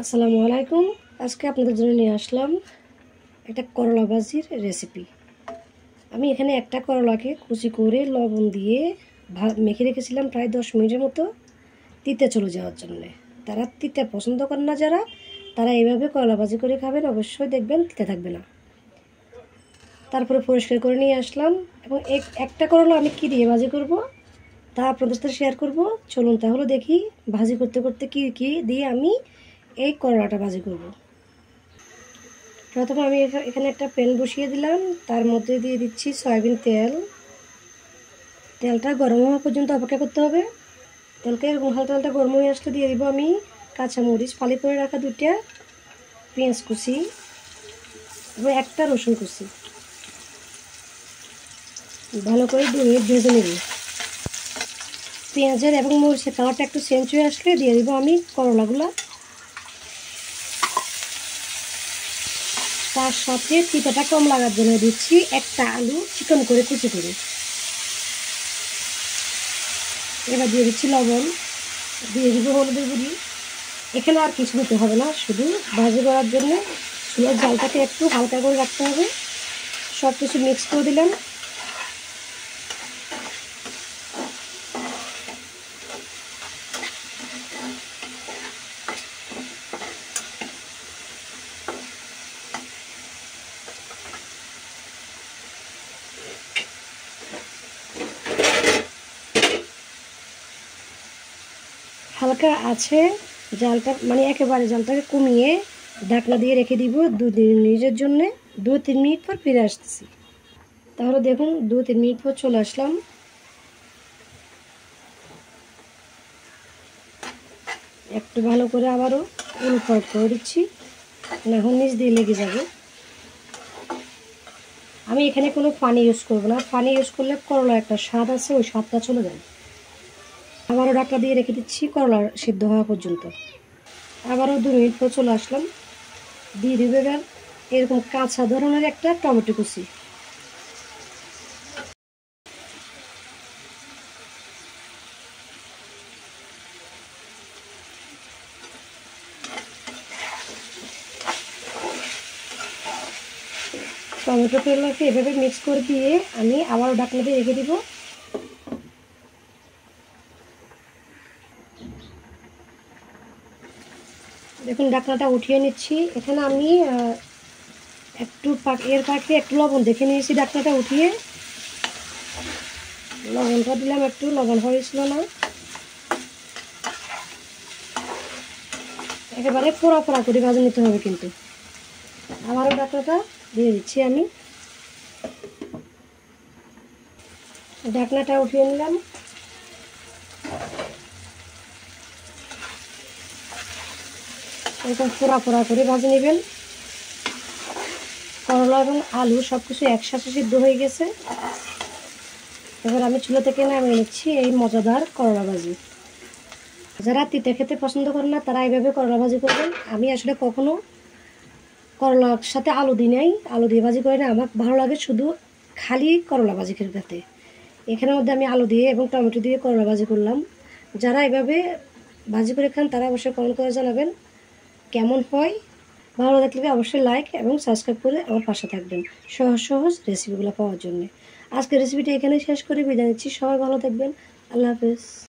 আসসালামু আলাইকুম। আজকে আপনাদের জন্য নিয়ে আসলাম একটা করলা ভাজির রেসিপি। আমি এখানে একটা করলাকে কুচি করে লবণ দিয়ে মেখে রেখেছিলাম প্রায় 10 মিনিটের মতো তিতে চলে যাওয়ার জন্য। তারা তিতে পছন্দ করেন না যারা, তারা এইভাবে করলা ভাজি করে খাবেন, অবশ্যই দেখবেন তিতে থাকবে না। তারপরে পরিষ্কার করে নিয়ে আসলাম এবং একটা করলা আমি কী দিয়ে ভাজি করব তা আপনাদের সাথে শেয়ার করব। চলুন তাহলে দেখি ভাজি করতে করতে কী কী দিয়ে আমি এই করলাটা ভাজি করব। প্রথমে আমি এখানে একটা প্যান বসিয়ে দিলাম, তার মধ্যে দিয়ে দিচ্ছি সয়াবিন তেল। তেলটা গরম হওয়া পর্যন্ত অপেক্ষা করতে হবে। তেলটা এরকম হালকা গরম হয়ে আসলে দিয়ে দিব আমি কাঁচামরিচ ফালি করে রাখা 2টা, পেঁয়াজ কুচি এবং একটা রসুন কুচি। ভালো করে 2 মিনিট ভেজে নেব। পেঁয়াজের এবং মরিচের কালারটা একটু চেঞ্জ হয়ে আসলে দিয়ে দিব আমি করলাগুলো। তার সাথে তিতাটা কম লাগার জন্য দিচ্ছি একটা আলু চিকন করে কুচি করে। এবার দিয়ে দিচ্ছি লবণ, দিয়ে দিব হলুদের গুঁড়ি। এখানে আর কিছু দিতে হবে না, শুধু ভাজি করার জন্য চুলার জালটাকে একটু হালকা করে রাখতে হবে। সব কিছু মিক্স করে দিলাম। হালকা আছে জালটা, মানে একেবারে জালটাকে কমিয়ে ঢাকনা দিয়ে রেখে দিব 2-3 মিনিটের জন্য। 2-3 মিনিট পর ফিরে আসতেছি। তাহলে দেখুন 2-3 মিনিট পর চলে আসলাম। একটু ভালো করে আবারও উলটপালট করে দিচ্ছি, এখন নিচ দিয়ে লেগে যাবে। আমি এখানে কোনো পানি ইউজ করবো না, পানি ইউজ করলে করলা একটা স্বাদ আছে, ওই স্বাদটা চলে যায়। আবারও ঢাকনা দিয়ে রেখে দিচ্ছি করলা সিদ্ধ হওয়া পর্যন্ত। আবারও 2 মিনিট পর চলে আসলাম। দিয়ে দিব এবার এরকম কাঁচা ধরনের একটা টমেটো কুচি। টমেটো পেলাকে এভাবে মিক্স করে দিয়ে আমি আবারও ঢাকনা দিয়ে রেখে দিব। দেখুন ঢাকনাটা উঠিয়ে নিচ্ছি। এখানে আমি একটু এর পাখে একটু লবণ দেখে নিয়েছি। ঢাকনাটা উঠিয়ে লবণটা দিলাম, একটু লবণ হয়েছিল না। একেবারে পোড়া পোড়া করে ভাজে নিতে হবে কিন্তু। আবারও ঢাকনাটা দিয়ে দিচ্ছি আমি। ঢাকনাটা উঠিয়ে নিলাম। এরকম পোড়া পোড়া করে ভাজে নেবেন। করলা এবং আলু সব কিছু একসাথে সিদ্ধ হয়ে গেছে। এবার আমি চুলা থেকে নামিয়ে নিচ্ছি এই মজাদার করলা ভাজি। যারা তিতে খেতে পছন্দ করেন না তারা এইভাবে করলা ভাজি করবেন। আমি আসলে কখনো করলার সাথে আলু দিই নাই, আলু দিয়ে ভাজি করি না। আমার ভালো লাগে শুধু খালি করলা ভাজি খেতে। এখানের মধ্যে আমি আলু দিয়ে এবং টমেটো দিয়ে করলা ভাজি করলাম। যারা এভাবে ভাজি করে খান তারা অবশ্যই কমেন্ট করে জানাবেন কেমন হয়। ভালো লাগলে অবশ্যই লাইক এবং সাবস্ক্রাইব করে আমার পাশে থাকবেন সহজ সহজ রেসিপিগুলো পাওয়ার জন্য। আজকের রেসিপিটা এখানে শেষ করে বিদায় নিচ্ছি। সবাই ভালো থাকবেন। আল্লাহ হাফেজ।